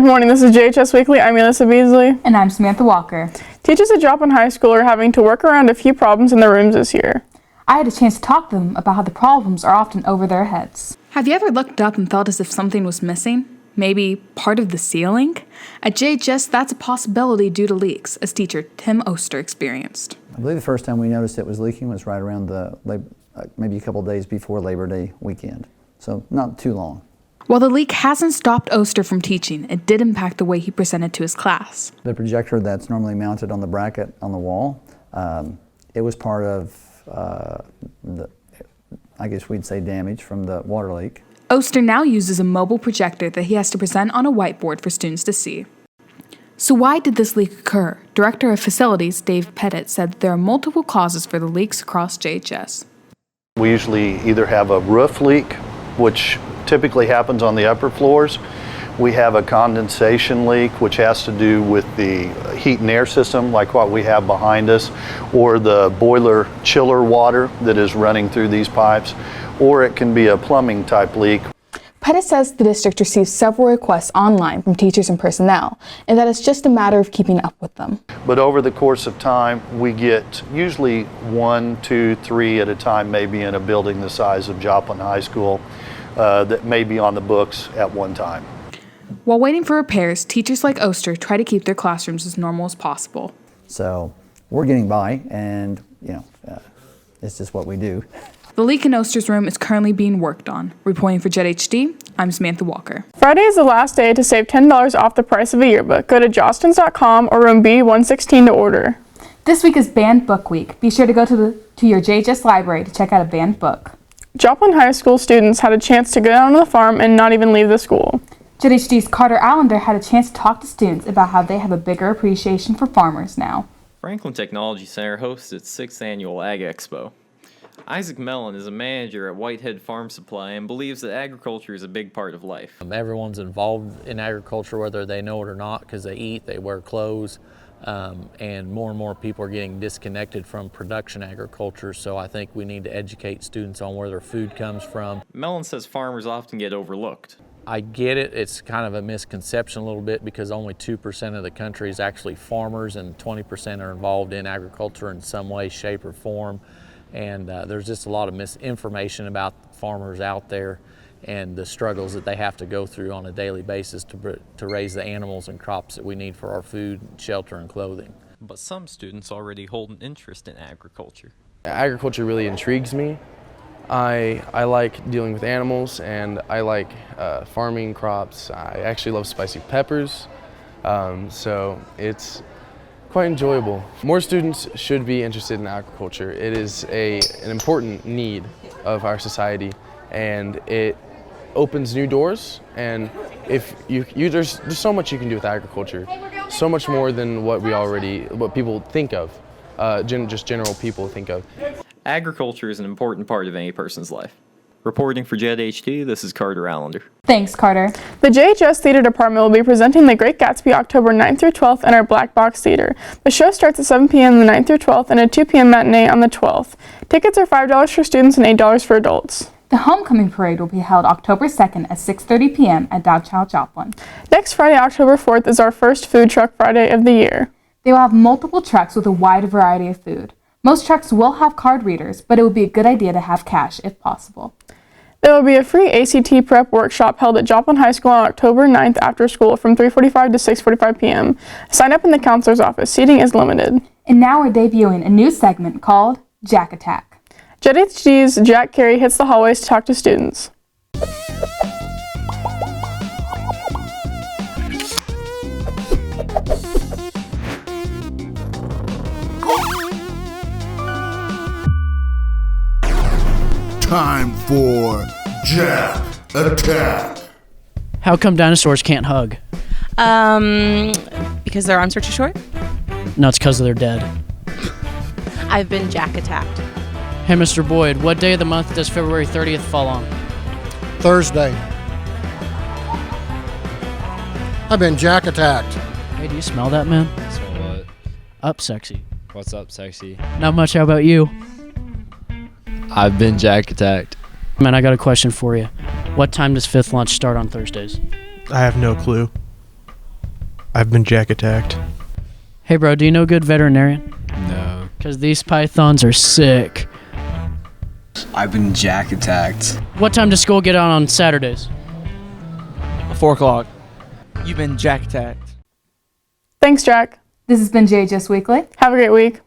Good morning, this is JHS Weekly. I'm Melissa Beasley. And I'm Samantha Walker. Teachers at Joplin High School are having to work around a few problems in their rooms this year. I had a chance to talk to them about how the problems are often over their heads. Have you ever looked up and felt as if something was missing? Maybe part of the ceiling? At JHS, that's a possibility due to leaks, as teacher Tim Oster experienced. I believe the first time we noticed it was leaking was right around maybe a couple of days before Labor Day weekend, so not too long. While the leak hasn't stopped Oster from teaching, it did impact the way he presented to his class. The projector that's normally mounted on the bracket on the wall, it was part of I guess we'd say damage from the water leak. Oster now uses a mobile projector that he has to present on a whiteboard for students to see. So why did this leak occur? Director of Facilities Dave Pettit said there are multiple causes for the leaks across JHS. We usually either have a roof leak, which typically happens on the upper floors. We have a condensation leak, which has to do with the heat and air system, like what we have behind us, or the boiler chiller water that is running through these pipes, or it can be a plumbing type leak. Pettit says the district receives several requests online from teachers and personnel, and that it's just a matter of keeping up with them. But over the course of time, we get usually 1, 2, 3 at a time, maybe in a building the size of Joplin High School, that may be on the books at one time. While waiting for repairs, teachers like Oster try to keep their classrooms as normal as possible. So we're getting by, and it's just what we do. The leak in Oster's room is currently being worked on. Reporting for JHD, I'm Samantha Walker. Friday is the last day to save $10 off the price of a yearbook. Go to jostens.com or room B116 to order. This week is Banned Book Week. Be sure to go to your JHS library to check out a banned book. Joplin High School students had a chance to go down to the farm and not even leave the school. JHD's Carter Allender had a chance to talk to students about how they have a bigger appreciation for farmers now. Franklin Technology Center hosts its 6th annual Ag Expo. Isaac Mellon is a manager at Whitehead Farm Supply and believes that agriculture is a big part of life. Everyone's involved in agriculture, whether they know it or not, because they eat, they wear clothes, and more people are getting disconnected from production agriculture, so I think we need to educate students on where their food comes from. Mellon says farmers often get overlooked. I get it. It's kind of a misconception a little bit because only 2% of the country is actually farmers and 20% are involved in agriculture in some way, shape, or form. And there's just a lot of misinformation about farmers out there and the struggles that they have to go through on a daily basis to raise the animals and crops that we need for our food, shelter, and clothing. But some students already hold an interest in agriculture. Agriculture really intrigues me. I like dealing with animals, and I like farming crops. I actually love spicy peppers, so it's quite enjoyable. More students should be interested in agriculture. It is an important need of our society, and it opens new doors. And if there's so much you can do with agriculture, so much more than what people think of, just general people think of. Agriculture is an important part of any person's life. Reporting for JHD, this is Carter Allender. Thanks, Carter. The JHS Theater Department will be presenting The Great Gatsby October 9th through 12th in our Black Box Theater. The show starts at 7 p.m. the 9th through 12th and a 2 p.m. matinee on the 12th. Tickets are $5 for students and $8 for adults. The homecoming parade will be held October 2nd at 6:30 p.m. at Downtown Joplin. Next Friday, October 4th, is our first Food Truck Friday of the year. They will have multiple trucks with a wide variety of food. Most trucks will have card readers, but it would be a good idea to have cash if possible. There will be a free ACT prep workshop held at Joplin High School on October 9th after school from 3:45 to 6:45 p.m. Sign up in the counselor's office. Seating is limited. And now we're debuting a new segment called Jack Attack. JHD's Jack Carey hits the hallways to talk to students. Time for Jack Attack. How come dinosaurs can't hug? Because their arms are too short? No, it's because they're dead. I've been Jack attacked. Hey, Mr. Boyd, what day of the month does February 30th fall on? Thursday. I've been Jack attacked. Hey, do you smell that, man? Smell what? Up, sexy. What's up, sexy? Not much. How about you? I've been Jack attacked. Man, I got a question for you. What time does fifth lunch start on Thursdays? I have no clue. I've been jack attacked. Hey bro, do you know a good veterinarian? No. Because these pythons are sick. I've been jack attacked. What time does school get out on Saturdays? 4 o'clock. You've been jack attacked. Thanks, Jack. This has been JHS Weekly. Have a great week.